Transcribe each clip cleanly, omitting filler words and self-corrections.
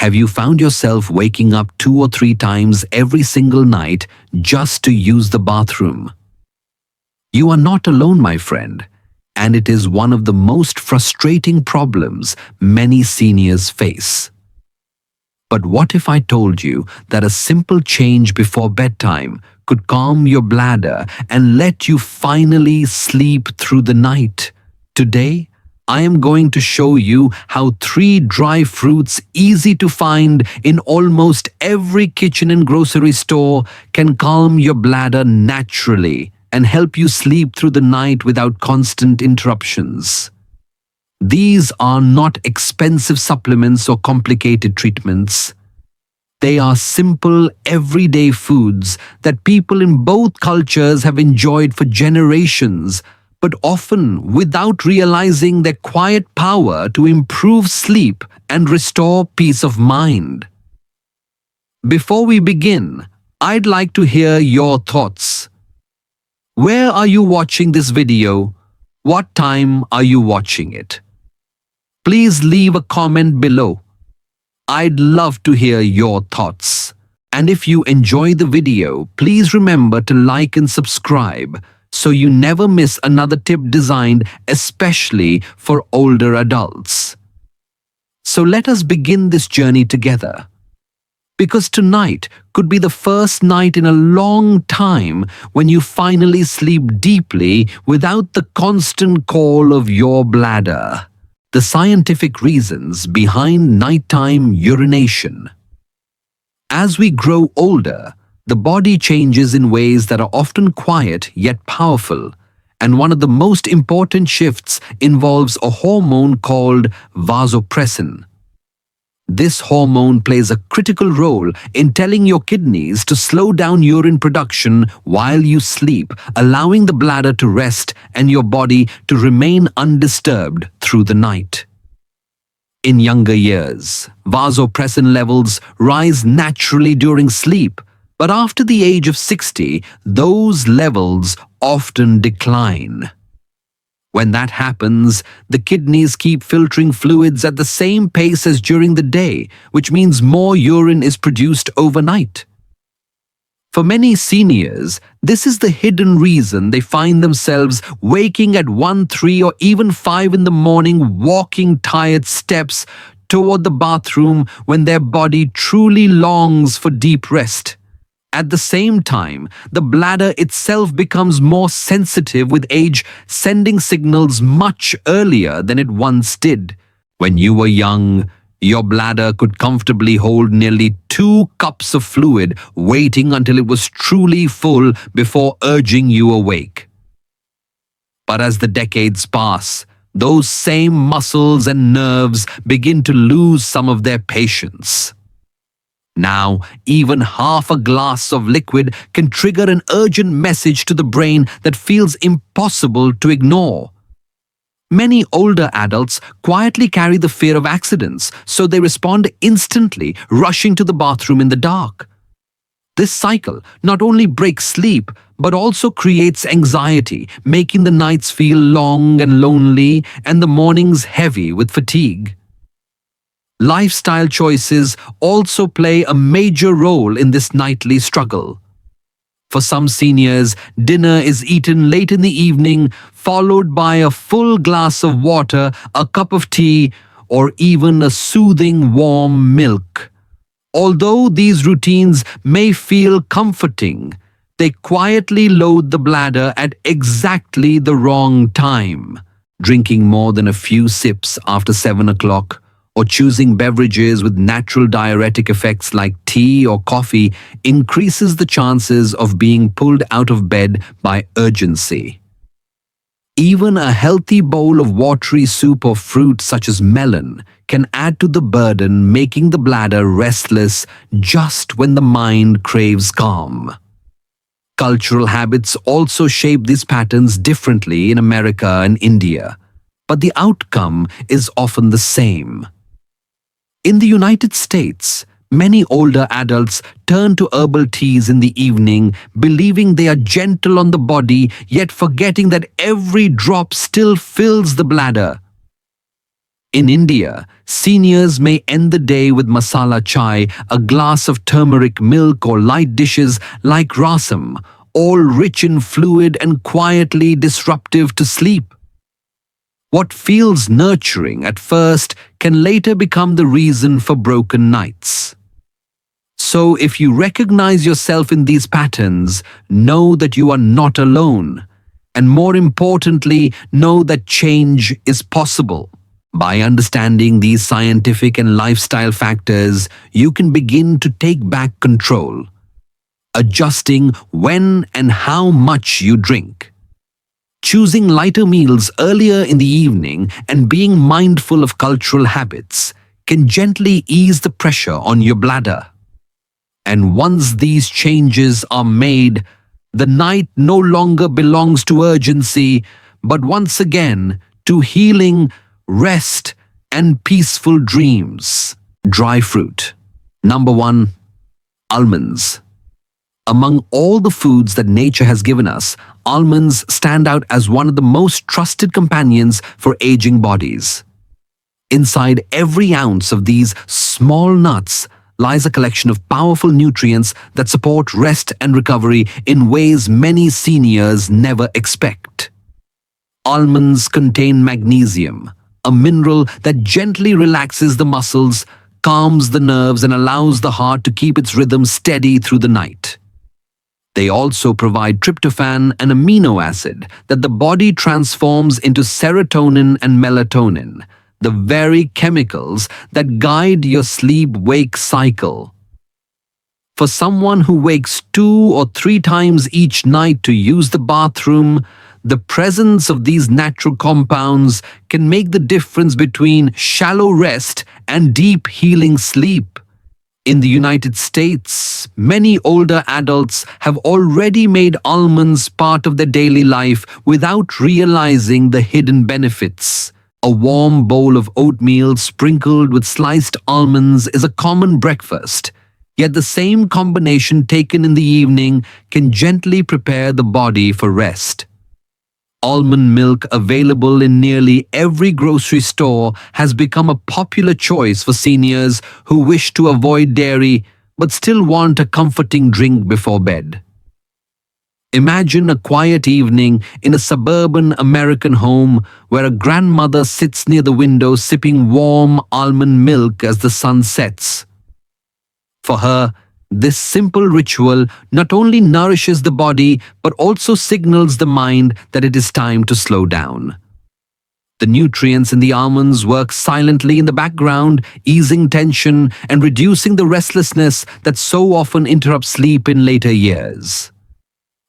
Have you found yourself waking up 2 or 3 times every single night just to use the bathroom? You are not alone, my friend, and it is one of the most frustrating problems many seniors face. But what if I told you that a simple change before bedtime could calm your bladder and let you finally sleep through the night? Today, I am going to show you how 3 dry fruits easy to find in almost every kitchen and grocery store can calm your bladder naturally and help you sleep through the night without constant interruptions. These are not expensive supplements or complicated treatments. They are simple, everyday foods that people in both cultures have enjoyed for generations, but often without realizing their quiet power to improve sleep and restore peace of mind. Before we begin, I'd like to hear your thoughts. Where are you watching this video? What time are you watching it? Please leave a comment below. I'd love to hear your thoughts. And if you enjoy the video, please remember to like and subscribe so you never miss another tip designed especially for older adults. So let us begin this journey together. Because tonight could be the first night in a long time when you finally sleep deeply without the constant call of your bladder. The scientific reasons behind nighttime urination. As we grow older, the body changes in ways that are often quiet yet powerful, and one of the most important shifts involves a hormone called vasopressin. This hormone plays a critical role in telling your kidneys to slow down urine production while you sleep, allowing the bladder to rest and your body to remain undisturbed through the night. In younger years, vasopressin levels rise naturally during sleep, but after the age of 60, those levels often decline. When that happens, the kidneys keep filtering fluids at the same pace as during the day, which means more urine is produced overnight. For many seniors, this is the hidden reason they find themselves waking at 1, 3, or even 5 in the morning, walking tired steps toward the bathroom when their body truly longs for deep rest. At the same time, the bladder itself becomes more sensitive with age, sending signals much earlier than it once did. When you were young, your bladder could comfortably hold nearly 2 cups of fluid, waiting until it was truly full before urging you awake. But as the decades pass, those same muscles and nerves begin to lose some of their patience. Now, even half a glass of liquid can trigger an urgent message to the brain that feels impossible to ignore. Many older adults quietly carry the fear of accidents, so they respond instantly, rushing to the bathroom in the dark. This cycle not only breaks sleep, but also creates anxiety, making the nights feel long and lonely and the mornings heavy with fatigue. Lifestyle choices also play a major role in this nightly struggle. For some seniors, dinner is eaten late in the evening, followed by a full glass of water, a cup of tea, or even a soothing warm milk. Although these routines may feel comforting, they quietly load the bladder at exactly the wrong time. Drinking more than a few sips after 7 o'clock, or choosing beverages with natural diuretic effects like tea or coffee increases the chances of being pulled out of bed by urgency. Even a healthy bowl of watery soup or fruit such as melon can add to the burden, making the bladder restless just when the mind craves calm. Cultural habits also shape these patterns differently in America and India, but the outcome is often the same. In the United States, many older adults turn to herbal teas in the evening, believing they are gentle on the body, yet forgetting that every drop still fills the bladder. In India, seniors may end the day with masala chai, a glass of turmeric milk or light dishes like rasam, all rich in fluid and quietly disruptive to sleep. What feels nurturing at first can later become the reason for broken nights. So if you recognize yourself in these patterns, know that you are not alone. And more importantly, know that change is possible. By understanding these scientific and lifestyle factors, you can begin to take back control, adjusting when and how much you drink, choosing lighter meals earlier in the evening, and being mindful of cultural habits can gently ease the pressure on your bladder. And once these changes are made, the night no longer belongs to urgency, but once again to healing, rest, and peaceful dreams. Dry fruit. Number 1. Almonds. Among all the foods that nature has given us, almonds stand out as one of the most trusted companions for aging bodies. Inside every ounce of these small nuts lies a collection of powerful nutrients that support rest and recovery in ways many seniors never expect. Almonds contain magnesium, a mineral that gently relaxes the muscles, calms the nerves, and allows the heart to keep its rhythm steady through the night. They also provide tryptophan, an amino acid that the body transforms into serotonin and melatonin, the very chemicals that guide your sleep-wake cycle. For someone who wakes 2 or 3 times each night to use the bathroom, the presence of these natural compounds can make the difference between shallow rest and deep healing sleep. In the United States, many older adults have already made almonds part of their daily life without realizing the hidden benefits. A warm bowl of oatmeal sprinkled with sliced almonds is a common breakfast, yet the same combination taken in the evening can gently prepare the body for rest. Almond milk, available in nearly every grocery store, has become a popular choice for seniors who wish to avoid dairy but still want a comforting drink before bed. Imagine a quiet evening in a suburban American home where a grandmother sits near the window sipping warm almond milk as the sun sets. For her, this simple ritual not only nourishes the body but also signals the mind that it is time to slow down. The nutrients in the almonds work silently in the background, easing tension and reducing the restlessness that so often interrupts sleep in later years.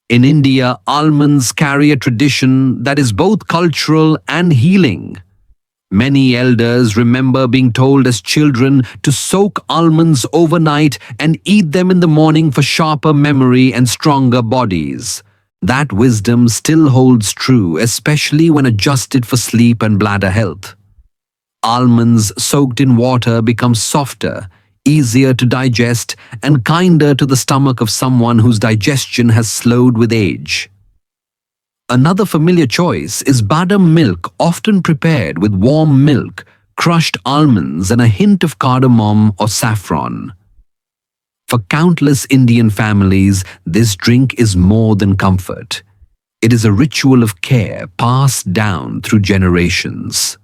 In India, almonds carry a tradition that is both cultural and healing. Many elders remember being told as children to soak almonds overnight and eat them in the morning for sharper memory and stronger bodies. That wisdom still holds true, especially when adjusted for sleep and bladder health. Almonds soaked in water become softer, easier to digest, and kinder to the stomach of someone whose digestion has slowed with age. Another familiar choice is badam milk, often prepared with warm milk, crushed almonds, and a hint of cardamom or saffron. For countless Indian families, this drink is more than comfort. It is a ritual of care passed down through generations.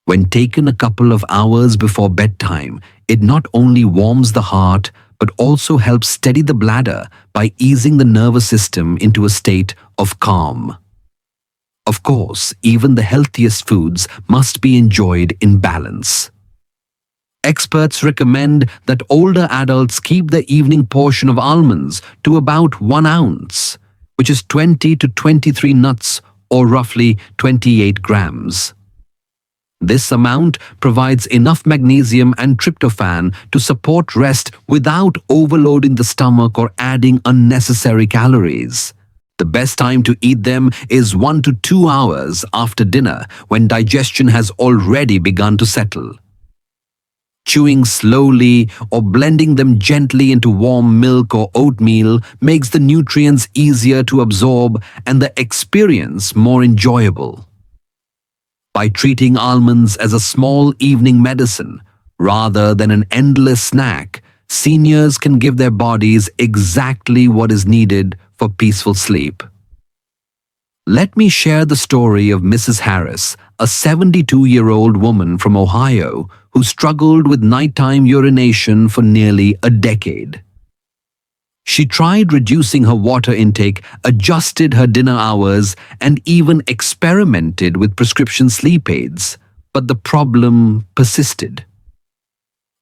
When taken a couple of hours before bedtime, it not only warms the heart but also helps steady the bladder by easing the nervous system into a state of calm. Of course, even the healthiest foods must be enjoyed in balance. Experts recommend that older adults keep the evening portion of almonds to about 1 ounce, which is 20 to 23 nuts or roughly 28 grams. This amount provides enough magnesium and tryptophan to support rest without overloading the stomach or adding unnecessary calories. The best time to eat them is 1 to 2 hours after dinner, when digestion has already begun to settle. Chewing slowly or blending them gently into warm milk or oatmeal makes the nutrients easier to absorb and the experience more enjoyable. By treating almonds as a small evening medicine rather than an endless snack, seniors can give their bodies exactly what is needed for peaceful sleep. Let me share the story of Mrs. Harris, a 72-year-old woman from Ohio who struggled with nighttime urination for nearly a decade. She tried reducing her water intake, adjusted her dinner hours, and even experimented with prescription sleep aids, but the problem persisted.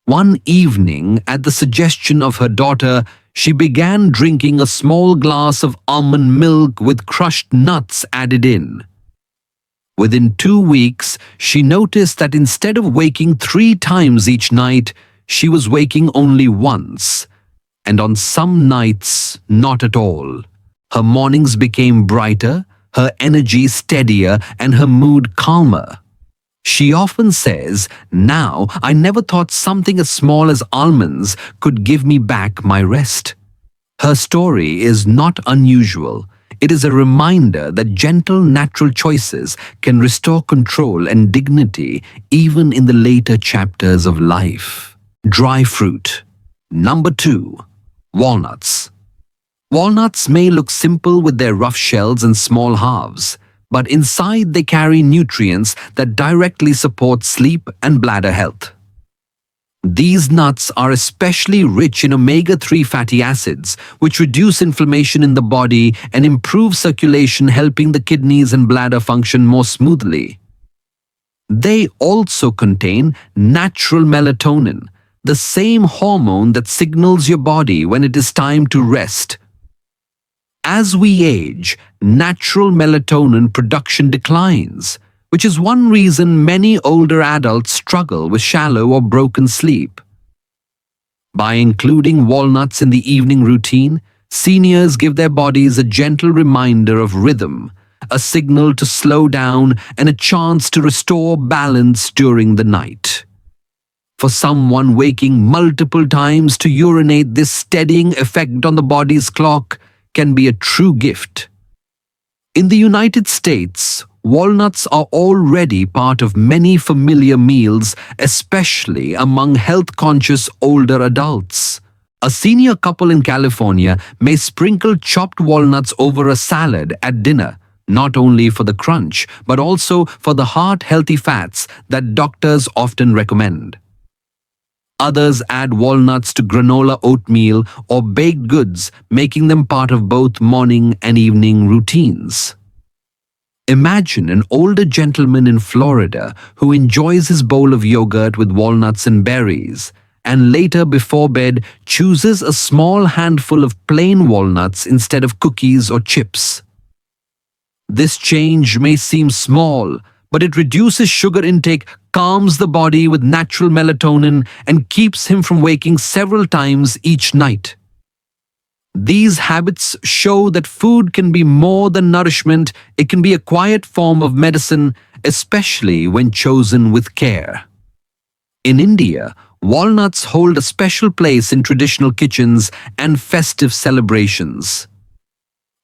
One evening, at the suggestion of her daughter, she began drinking a small glass of almond milk with crushed nuts added in. Within 2 weeks, she noticed that instead of waking 3 times each night, she was waking only once, and on some nights, not at all. Her mornings became brighter, her energy steadier, and her mood calmer. She often says, "Now, I never thought something as small as almonds could give me back my rest." Her story is not unusual. It is a reminder that gentle, natural choices can restore control and dignity even in the later chapters of life. Dry fruit. Number 2. Walnuts. Walnuts may look simple with their rough shells and small halves, but inside they carry nutrients that directly support sleep and bladder health. These nuts are especially rich in omega-3 fatty acids, which reduce inflammation in the body and improve circulation, helping the kidneys and bladder function more smoothly. They also contain natural melatonin, the same hormone that signals your body when it is time to rest. As we age, natural melatonin production declines, which is one reason many older adults struggle with shallow or broken sleep. By including walnuts in the evening routine, seniors give their bodies a gentle reminder of rhythm, a signal to slow down, and a chance to restore balance during the night. For someone waking multiple times to urinate, this steadying effect on the body's clock can be a true gift. In the United States, walnuts are already part of many familiar meals, especially among health-conscious older adults. A senior couple in California may sprinkle chopped walnuts over a salad at dinner, not only for the crunch, but also for the heart-healthy fats that doctors often recommend. Others add walnuts to granola oatmeal or baked goods, making them part of both morning and evening routines. Imagine an older gentleman in Florida who enjoys his bowl of yogurt with walnuts and berries, and later before bed chooses a small handful of plain walnuts instead of cookies or chips. This change may seem small, but it reduces sugar intake, calms the body with natural melatonin, and keeps him from waking several times each night. These habits show that food can be more than nourishment. It can be a quiet form of medicine, especially when chosen with care. In India, walnuts hold a special place in traditional kitchens and festive celebrations.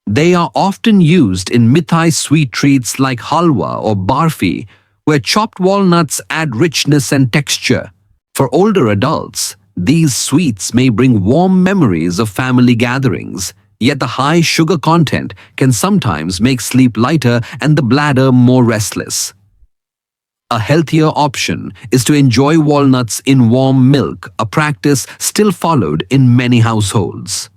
They are often used in Mithai sweet treats like halwa or barfi, where chopped walnuts add richness and texture. For older adults, these sweets may bring warm memories of family gatherings, yet the high sugar content can sometimes make sleep lighter and the bladder more restless. A healthier option is to enjoy walnuts in warm milk, a practice still followed in many households.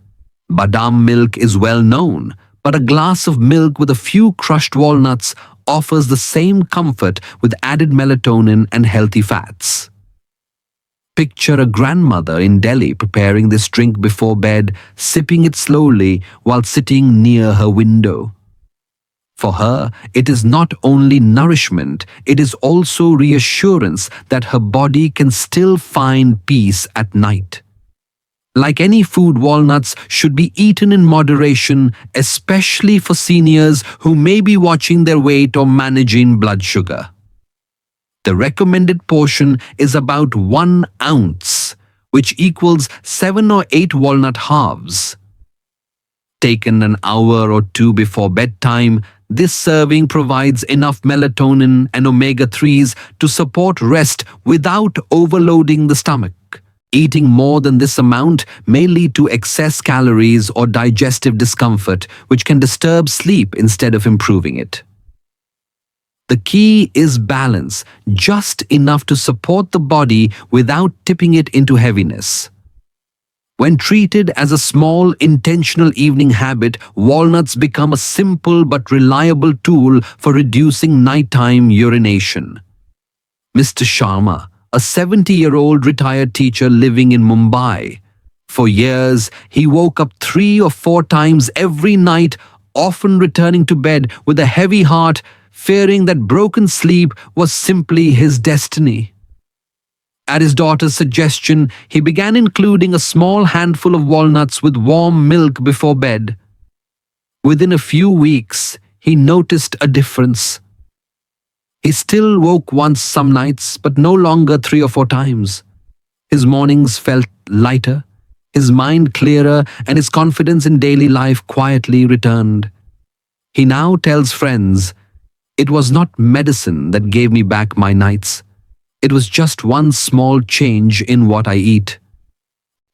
Badam milk is well known, but a glass of milk with a few crushed walnuts offers the same comfort with added melatonin and healthy fats. Picture a grandmother in Delhi preparing this drink before bed, sipping it slowly while sitting near her window. For her, it is not only nourishment, it is also reassurance that her body can still find peace at night. Like any food, walnuts should be eaten in moderation, especially for seniors who may be watching their weight or managing blood sugar. The recommended portion is about 1 ounce, which equals 7 or 8 walnut halves. Taken an hour or 2 before bedtime, This serving provides enough melatonin and omega-3s to support rest without overloading the stomach. Eating more than this amount may lead to excess calories or digestive discomfort, which can disturb sleep instead of improving it. The key is balance, just enough to support the body without tipping it into heaviness. When treated as a small, intentional evening habit, walnuts become a simple but reliable tool for reducing nighttime urination. Mr. Sharma, a 70-year-old retired teacher living in Mumbai. For years, he woke up 3 or 4 times every night, often returning to bed with a heavy heart, fearing that broken sleep was simply his destiny. At his daughter's suggestion, he began including a small handful of walnuts with warm milk before bed. Within a few weeks, he noticed a difference. He still woke once some nights, but no longer 3 or 4 times. His mornings felt lighter, his mind clearer, and his confidence in daily life quietly returned. He now tells friends, "It was not medicine that gave me back my nights. It was just one small change in what I eat."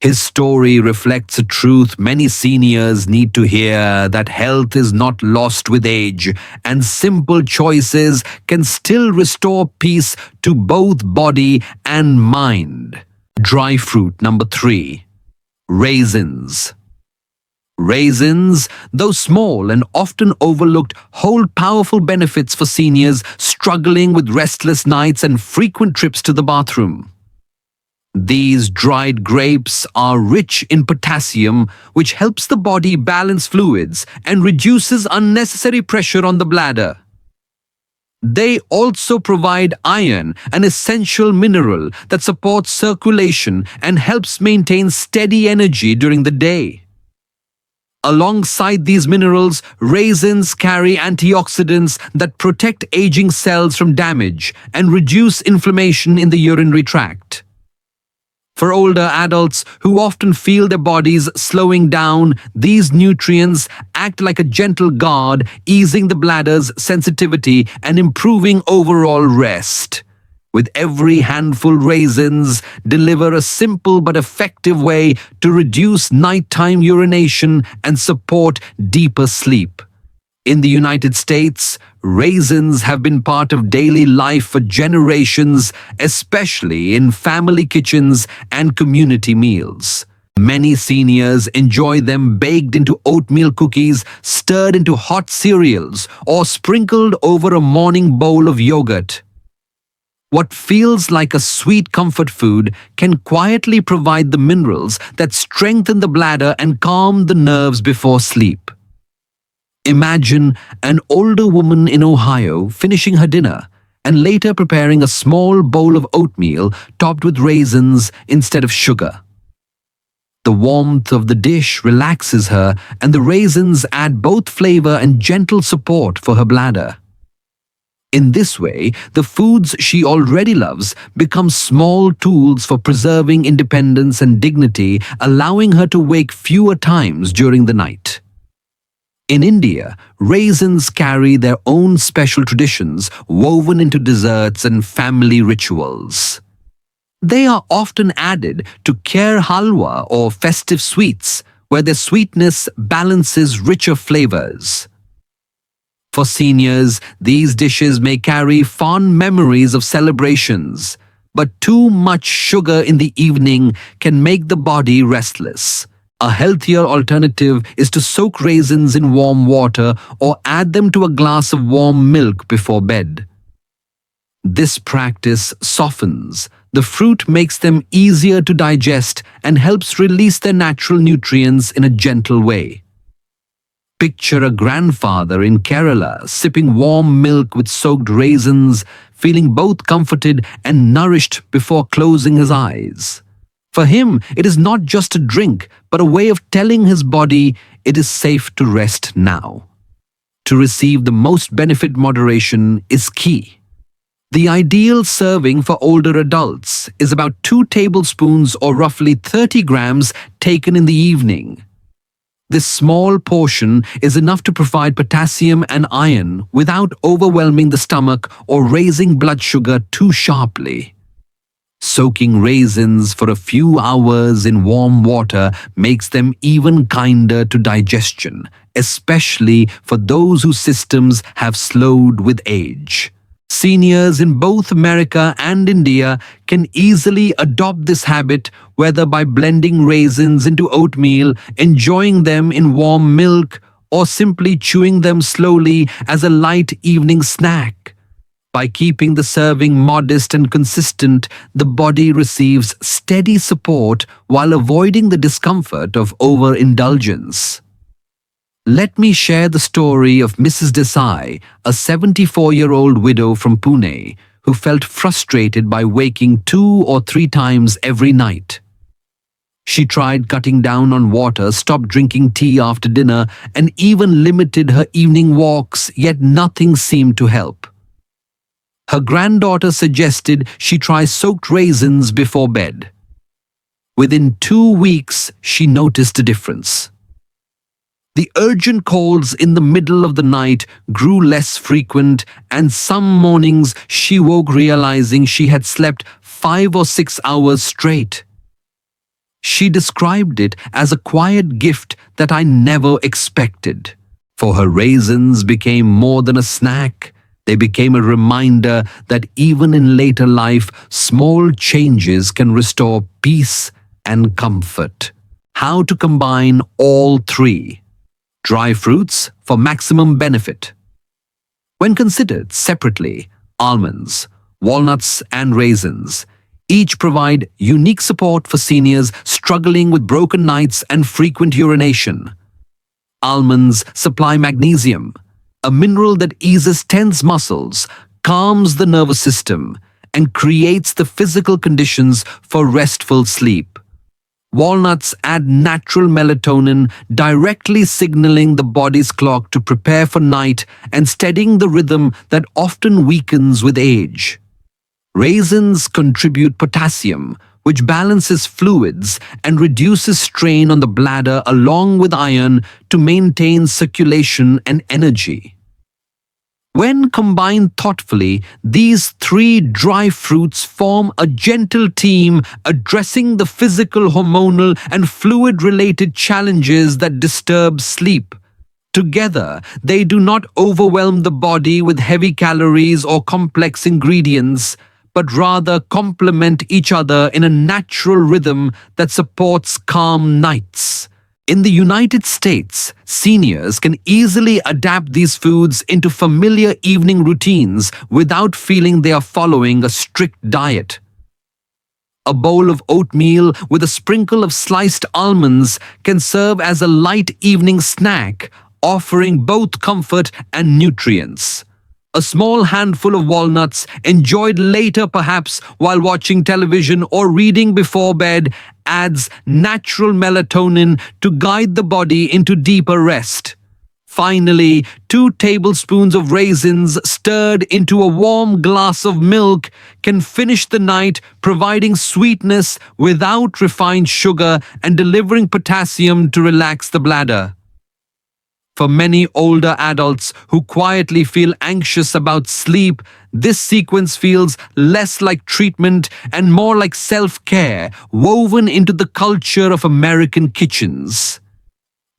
His story reflects a truth many seniors need to hear, that health is not lost with age, and simple choices can still restore peace to both body and mind. Dry fruit number 3. Raisins. Raisins, though small and often overlooked, hold powerful benefits for seniors struggling with restless nights and frequent trips to the bathroom. These dried grapes are rich in potassium, which helps the body balance fluids and reduces unnecessary pressure on the bladder. They also provide iron, an essential mineral that supports circulation and helps maintain steady energy during the day. Alongside these minerals, raisins carry antioxidants that protect aging cells from damage and reduce inflammation in the urinary tract. For older adults who often feel their bodies slowing down, these nutrients act like a gentle guard, easing the bladder's sensitivity and improving overall rest. With every handful, raisins deliver a simple but effective way to reduce nighttime urination and support deeper sleep. In the United States, raisins have been part of daily life for generations, especially in family kitchens and community meals. Many seniors enjoy them baked into oatmeal cookies, stirred into hot cereals, or sprinkled over a morning bowl of yogurt. What feels like a sweet comfort food can quietly provide the minerals that strengthen the bladder and calm the nerves before sleep. Imagine an older woman in Ohio finishing her dinner and later preparing a small bowl of oatmeal topped with raisins instead of sugar. The warmth of the dish relaxes her, and the raisins add both flavor and gentle support for her bladder. In this way, the foods she already loves become small tools for preserving independence and dignity, allowing her to wake fewer times during the night. In India, raisins carry their own special traditions woven into desserts and family rituals. They are often added to kheer halwa or festive sweets, where their sweetness balances richer flavors. For seniors, these dishes may carry fond memories of celebrations, but too much sugar in the evening can make the body restless. A healthier alternative is to soak raisins in warm water or add them to a glass of warm milk before bed. This practice softens the fruit, makes them easier to digest, and helps release their natural nutrients in a gentle way. Picture a grandfather in Kerala sipping warm milk with soaked raisins, feeling both comforted and nourished before closing his eyes. For him, it is not just a drink, but a way of telling his body it is safe to rest now. To receive the most benefit, moderation is key. The ideal serving for older adults is about 2 tablespoons or roughly 30 grams taken in the evening. This small portion is enough to provide potassium and iron without overwhelming the stomach or raising blood sugar too sharply. Soaking raisins for a few hours in warm water makes them even kinder to digestion, especially for those whose systems have slowed with age. Seniors in both America and India can easily adopt this habit, whether by blending raisins into oatmeal, enjoying them in warm milk, or simply chewing them slowly as a light evening snack. By keeping the serving modest and consistent, the body receives steady support while avoiding the discomfort of overindulgence. Let me share the story of Mrs. Desai, a 74-year-old widow from Pune, who felt frustrated by waking 2 or 3 times every night. She tried cutting down on water, stopped drinking tea after dinner, and even limited her evening walks, yet nothing seemed to help. Her granddaughter suggested she try soaked raisins before bed. Within 2 weeks, she noticed a difference. The urgent calls in the middle of the night grew less frequent, and some mornings she woke realizing she had slept 5 or 6 hours straight. She described it as a quiet gift that I never expected. For her raisins became more than a snack. They became a reminder that even in later life, small changes can restore peace and comfort. How to combine all 3? Dry fruits for maximum benefit. When considered separately, almonds, walnuts, and raisins each provide unique support for seniors struggling with broken nights and frequent urination. Almonds supply magnesium, a mineral that eases tense muscles, calms the nervous system, and creates the physical conditions for restful sleep. Walnuts add natural melatonin, directly signaling the body's clock to prepare for night and steadying the rhythm that often weakens with age. Raisins contribute potassium, which balances fluids and reduces strain on the bladder along with iron to maintain circulation and energy. When combined thoughtfully, these 3 dry fruits form a gentle team addressing the physical, hormonal, and fluid-related challenges that disturb sleep. Together, they do not overwhelm the body with heavy calories or complex ingredients, but rather complement each other in a natural rhythm that supports calm nights. In the United States, seniors can easily adapt these foods into familiar evening routines without feeling they are following a strict diet. A bowl of oatmeal with a sprinkle of sliced almonds can serve as a light evening snack, offering both comfort and nutrients. A small handful of walnuts, enjoyed later perhaps while watching television or reading before bed, adds natural melatonin to guide the body into deeper rest. Finally, 2 tablespoons of raisins stirred into a warm glass of milk can finish the night, providing sweetness without refined sugar and delivering potassium to relax the bladder. For many older adults who quietly feel anxious about sleep, this sequence feels less like treatment and more like self-care woven into the culture of American kitchens.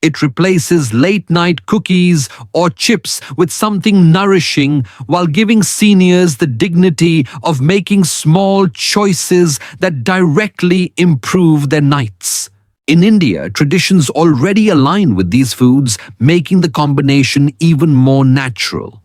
It replaces late-night cookies or chips with something nourishing while giving seniors the dignity of making small choices that directly improve their nights. In India, traditions already align with these foods, making the combination even more natural.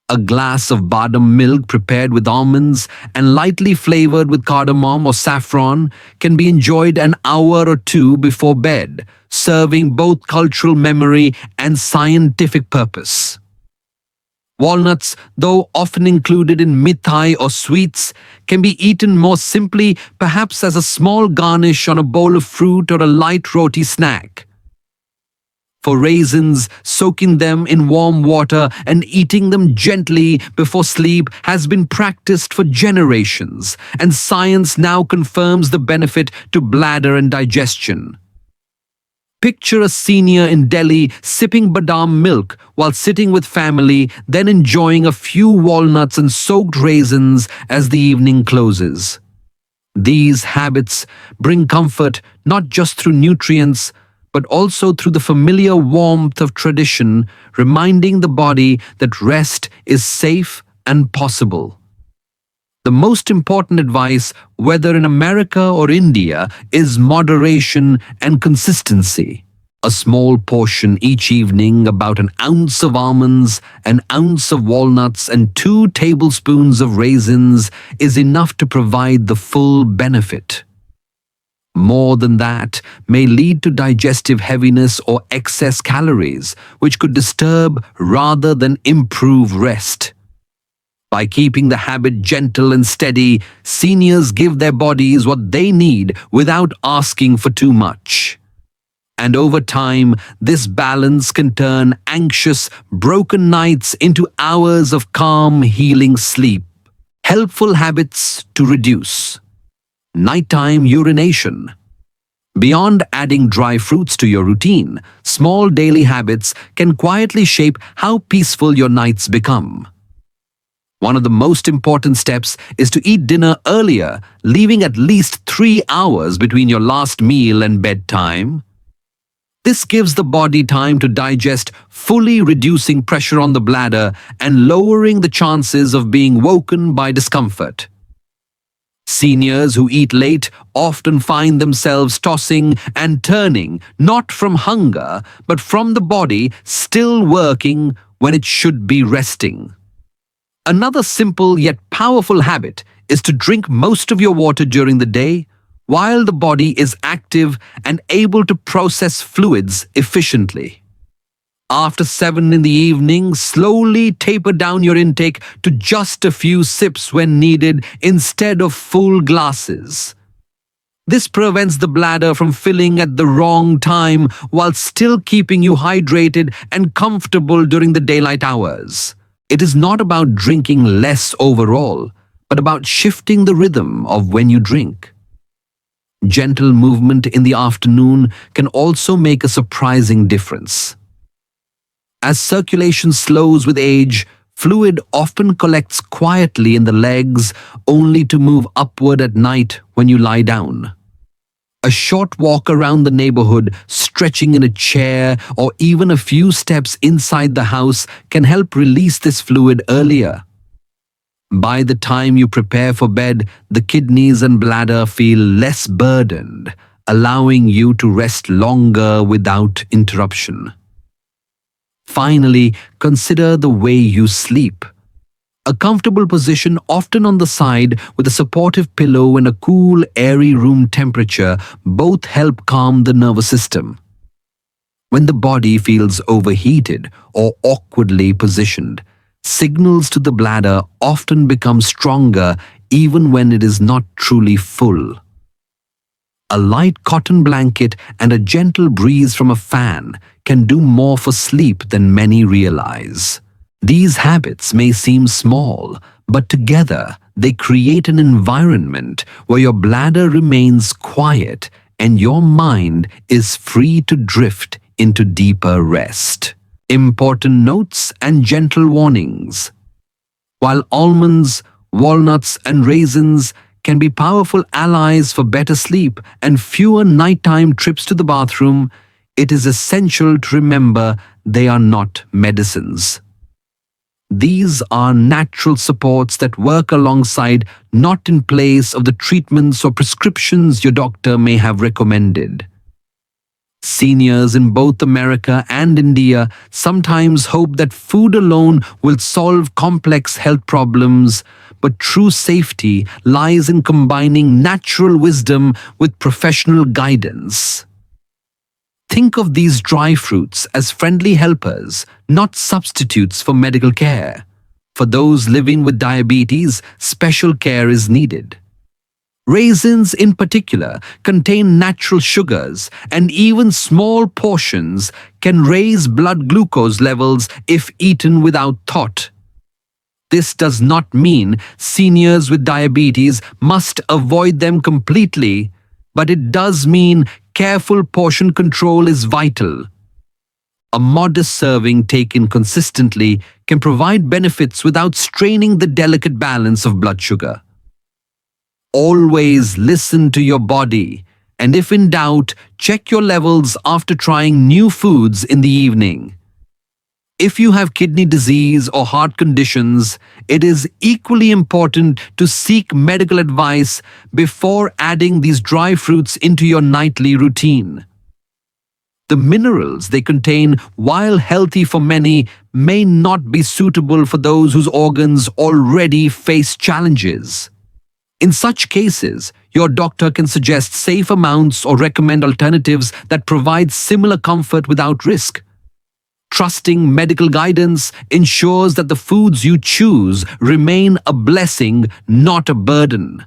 A glass of badam milk prepared with almonds and lightly flavored with cardamom or saffron can be enjoyed an hour or 2 before bed, serving both cultural memory and scientific purpose. Walnuts, though often included in mithai or sweets, can be eaten more simply, perhaps as a small garnish on a bowl of fruit or a light roti snack. For raisins, soaking them in warm water and eating them gently before sleep has been practiced for generations, and science now confirms the benefit to bladder and digestion. Picture a senior in Delhi sipping badam milk while sitting with family, then enjoying a few walnuts and soaked raisins as the evening closes. These habits bring comfort not just through nutrients, but also through the familiar warmth of tradition, reminding the body that rest is safe and possible. The most important advice, whether in America or India, is moderation and consistency. A small portion each evening, about an ounce of almonds, an ounce of walnuts, and 2 tablespoons of raisins, is enough to provide the full benefit. More than that may lead to digestive heaviness or excess calories, which could disturb rather than improve rest. By keeping the habit gentle and steady, seniors give their bodies what they need without asking for too much. And over time, this balance can turn anxious, broken nights into hours of calm, healing sleep. Helpful habits to reduce. Nighttime urination. Beyond adding dry fruits to your routine, small daily habits can quietly shape how peaceful your nights become. One of the most important steps is to eat dinner earlier, leaving at least 3 hours between your last meal and bedtime. This gives the body time to digest, fully reducing pressure on the bladder and lowering the chances of being woken by discomfort. Seniors who eat late often find themselves tossing and turning, not from hunger, but from the body still working when it should be resting. Another simple yet powerful habit is to drink most of your water during the day while the body is active and able to process fluids efficiently. After 7 in the evening, slowly taper down your intake to just a few sips when needed instead of full glasses. This prevents the bladder from filling at the wrong time while still keeping you hydrated and comfortable during the daylight hours. It is not about drinking less overall, but about shifting the rhythm of when you drink. Gentle movement in the afternoon can also make a surprising difference. As circulation slows with age, fluid often collects quietly in the legs, only to move upward at night when you lie down. A short walk around the neighborhood, stretching in a chair, or even a few steps inside the house can help release this fluid earlier. By the time you prepare for bed, the kidneys and bladder feel less burdened, allowing you to rest longer without interruption. Finally, consider the way you sleep. A comfortable position, often on the side with a supportive pillow and a cool, airy room temperature, both help calm the nervous system. When the body feels overheated or awkwardly positioned, signals to the bladder often become stronger even when it is not truly full. A light cotton blanket and a gentle breeze from a fan can do more for sleep than many realize. These habits may seem small, but together they create an environment where your bladder remains quiet and your mind is free to drift into deeper rest. Important notes and gentle warnings. While almonds, walnuts, and raisins can be powerful allies for better sleep and fewer nighttime trips to the bathroom, it is essential to remember they are not medicines. These are natural supports that work alongside, not in place of the treatments or prescriptions your doctor may have recommended. Seniors in both America and India sometimes hope that food alone will solve complex health problems, but true safety lies in combining natural wisdom with professional guidance. Think of these dry fruits as friendly helpers, not substitutes for medical care. For those living with diabetes, special care is needed. Raisins in particular contain natural sugars, and even small portions can raise blood glucose levels if eaten without thought. This does not mean seniors with diabetes must avoid them completely, but it does mean careful portion control is vital. A modest serving taken consistently can provide benefits without straining the delicate balance of blood sugar. Always listen to your body, and if in doubt, check your levels after trying new foods in the evening. If you have kidney disease or heart conditions, it is equally important to seek medical advice before adding these dry fruits into your nightly routine. The minerals they contain, while healthy for many, may not be suitable for those whose organs already face challenges. In such cases, your doctor can suggest safe amounts or recommend alternatives that provide similar comfort without risk. Trusting medical guidance ensures that the foods you choose remain a blessing, not a burden.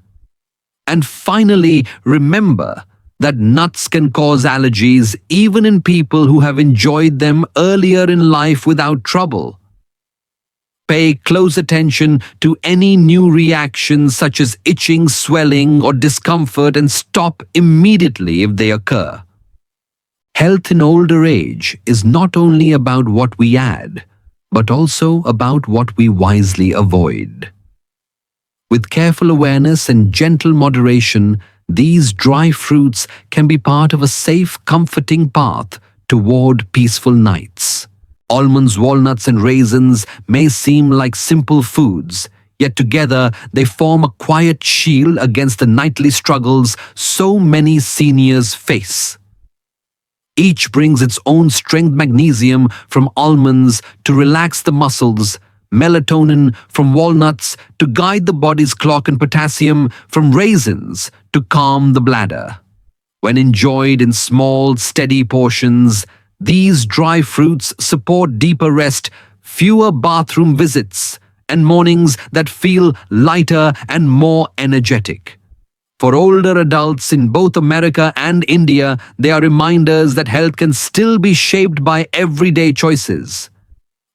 And finally, remember that nuts can cause allergies even in people who have enjoyed them earlier in life without trouble. Pay close attention to any new reactions such as itching, swelling, or discomfort and stop immediately if they occur. Health in older age is not only about what we add, but also about what we wisely avoid. With careful awareness and gentle moderation, these dry fruits can be part of a safe, comforting path toward peaceful nights. Almonds, walnuts, and raisins may seem like simple foods, yet together they form a quiet shield against the nightly struggles so many seniors face. Each brings its own strength: magnesium from almonds to relax the muscles, melatonin from walnuts to guide the body's clock, and potassium from raisins to calm the bladder. When enjoyed in small, steady portions, these dry fruits support deeper rest, fewer bathroom visits, and mornings that feel lighter and more energetic. For older adults in both America and India, they are reminders that health can still be shaped by everyday choices.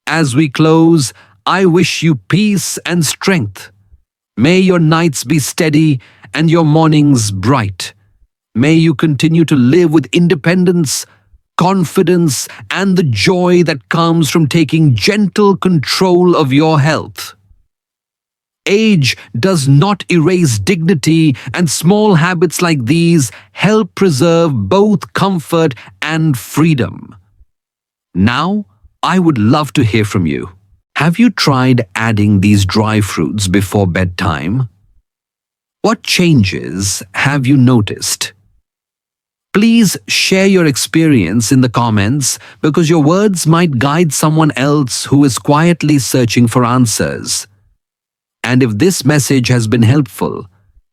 As we close, I wish you peace and strength. May your nights be steady and your mornings bright. May you continue to live with independence, confidence, and the joy that comes from taking gentle control of your health. Age does not erase dignity, and small habits like these help preserve both comfort and freedom. Now, I would love to hear from you. Have you tried adding these dry fruits before bedtime? What changes have you noticed? Please share your experience in the comments, because your words might guide someone else who is quietly searching for answers. And if this message has been helpful,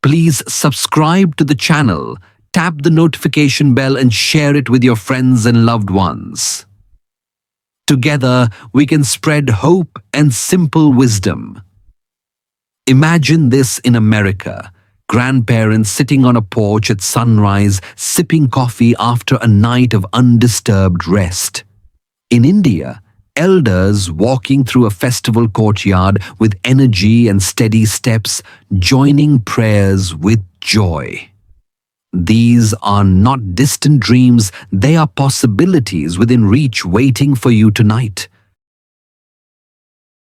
please subscribe to the channel, tap the notification bell, and share it with your friends and loved ones. Together, we can spread hope and simple wisdom. Imagine this in America: grandparents sitting on a porch at sunrise, sipping coffee after a night of undisturbed rest. In India, elders walking through a festival courtyard with energy and steady steps, joining prayers with joy. These are not distant dreams, they are possibilities within reach waiting for you tonight.